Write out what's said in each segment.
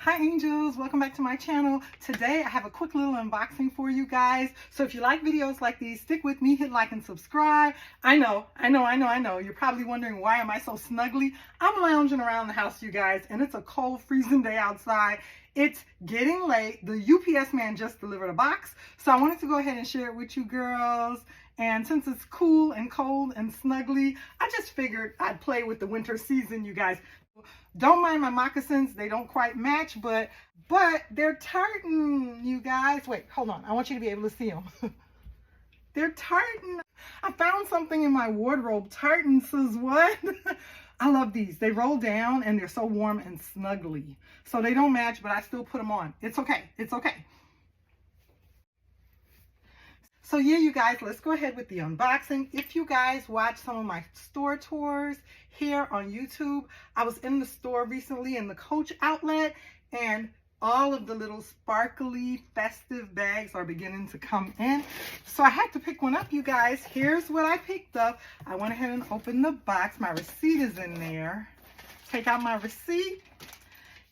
Hi angels, welcome back to my channel. Today I have a quick little unboxing for you guys. So if you like videos like these, stick with me, hit like and subscribe. I know. You're probably wondering, why am I so snuggly? I'm lounging around the house, you guys, and it's a cold, freezing day outside. It's getting late. The UPS man just delivered a box. So I wanted to go ahead and share it with you girls. And since it's cool and cold and snuggly, I just figured I'd play with the winter season, you guys. Don't mind my moccasins, they don't quite match, but they're tartan, you guys. Wait, hold on, I want you to be able to see them. They're tartan. I found something in my wardrobe. Tartan says what? I love these. They roll down and they're so warm and snuggly. So they don't match, but I still put them on. It's okay, it's okay. So yeah, you guys, let's go ahead with the unboxing. If you guys watch some of my store tours here on YouTube, I was in the store recently in the Coach outlet, and all of the little sparkly festive bags are beginning to come in. So I had to pick one up, you guys. Here's what I picked up. I went ahead and opened the box. My receipt is in there. Take out my receipt.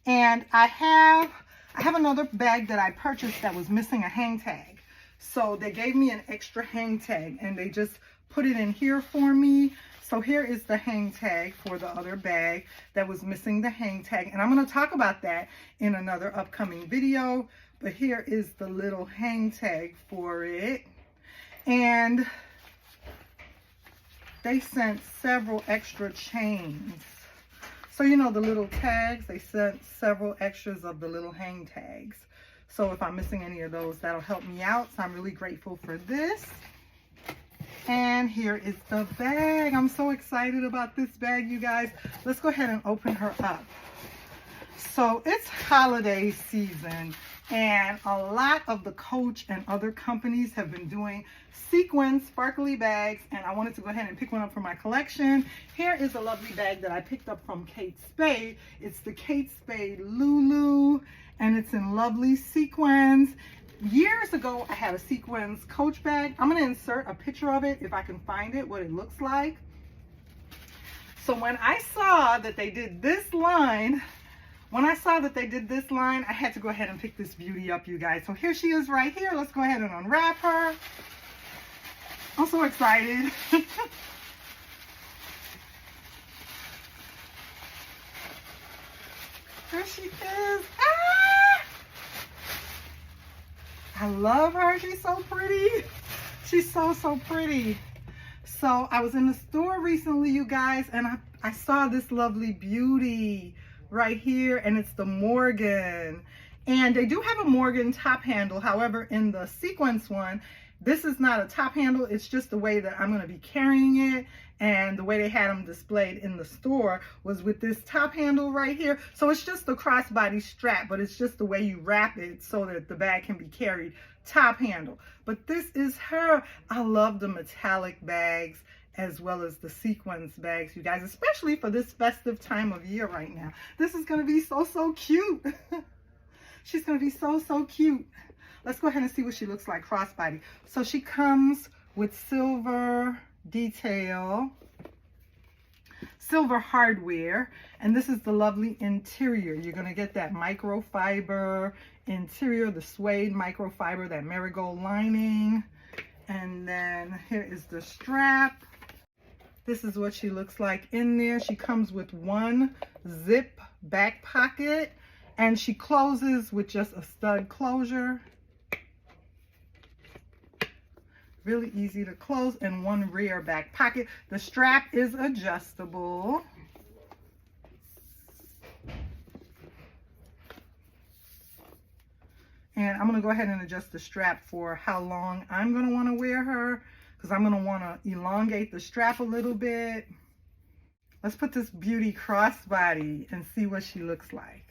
And I have another bag that I purchased that was missing a hang tag. So they gave me an extra hang tag and they just put it in here for me. So here is the hang tag for the other bag that was missing the hang tag. And I'm going to talk about that in another upcoming video. But here is the little hang tag for it. And they sent several extra chains. So you know the little tags, they sent several extras of the little hang tags. So if I'm missing any of those, that'll help me out. So I'm really grateful for this. And here is the bag. I'm so excited about this bag, you guys. Let's go ahead and open her up. So it's holiday season, and a lot of the Coach and other companies have been doing sequin sparkly bags, and I wanted to go ahead and pick one up for my collection. Here is a lovely bag that I picked up from Kate Spade. It's the Kate Spade Lulu, and it's in lovely sequins. Years ago, I had a sequins Coach bag. I'm going to insert a picture of it if I can find it, what it looks like. So when I saw that they did this line, I had to go ahead and pick this beauty up, you guys. So here she is right here. Let's go ahead and unwrap her. I'm so excited. There she is. Ah! I love her. She's so pretty. She's so pretty. So I was in the store recently, you guys, and I saw this lovely beauty right here, and it's the Morgan. And they do have a Morgan top handle. However, in the sequence one, this is not a top handle. It's just the way that I'm going to be carrying it. And the way they had them displayed in the store was with this top handle right here. So it's just the crossbody strap, but it's just the way you wrap it so that the bag can be carried top handle. But this is her. I love the metallic bags as well as the sequins bags, you guys, especially for this festive time of year right now. This is going to be so cute. She's going to be so cute. Let's go ahead and see what she looks like crossbody. So she comes with silver detail, silver hardware, and this is the lovely interior. You're going to get that microfiber interior, the suede microfiber, that marigold lining, and then here is the strap. This is what she looks like in there. She comes with one zip back pocket, and she closes with just a stud closure. Really easy to close, and one rear back pocket. The strap is adjustable. And I'm going to go ahead and adjust the strap for how long I'm going to want to wear her, because I'm going to want to elongate the strap a little bit. Let's put this beauty crossbody and see what she looks like.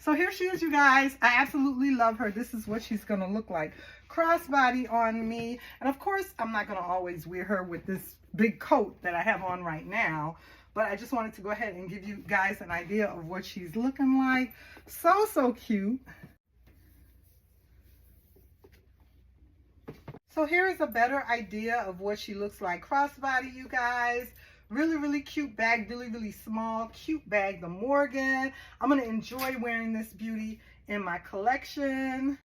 So here she is, you guys. I absolutely love her. This is what she's going to look like crossbody on me. And of course, I'm not going to always wear her with this big coat that I have on right now. But I just wanted to go ahead and give you guys an idea of what she's looking like. So cute. So here is a better idea of what she looks like crossbody, you guys. Really, really cute bag, really, really small, cute bag, the Morgan. I'm gonna enjoy wearing this beauty in my collection.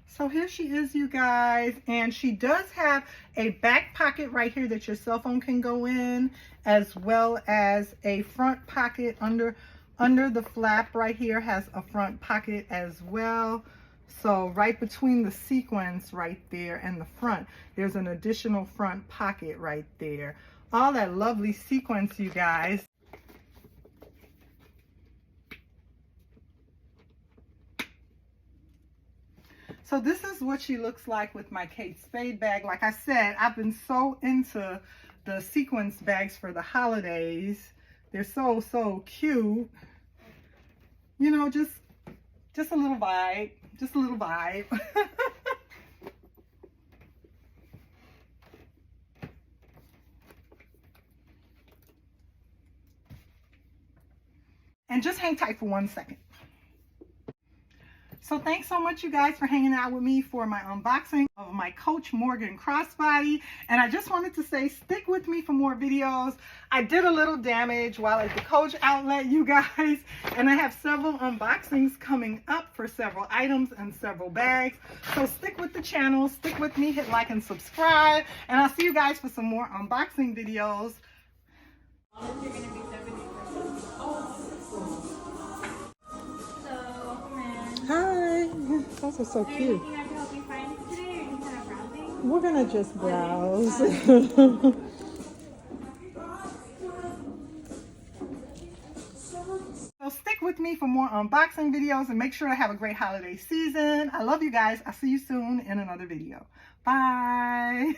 So here she is, you guys, and she does have a back pocket right here that your cell phone can go in, as well as a front pocket under the flap right here has a front pocket as well. So right between the sequins right there and the front, there's an additional front pocket right there. All that lovely sequins, you guys. So this is what she looks like with my Kate Spade bag. Like I said, I've been so into the sequins bags for the holidays. They're so, so cute. You know, just a little vibe, just a little vibe. And just hang tight for 1 second. So thanks so much, you guys, for hanging out with me for my unboxing of my Coach Morgan Crossbody. And I just wanted to say, stick with me for more videos. I did a little damage while at the Coach outlet, you guys, and I have several unboxings coming up for several items and several bags. So stick with the channel, stick with me, hit like and subscribe, and I'll see you guys for some more unboxing videos. You're gonna be 70%. Hi, those are so cute. Anything I can help you find today, or just kind of browsing? We're gonna just browse. So stick with me for more unboxing videos and make sure to have a great holiday season. I love you guys. I'll see you soon in another video. Bye.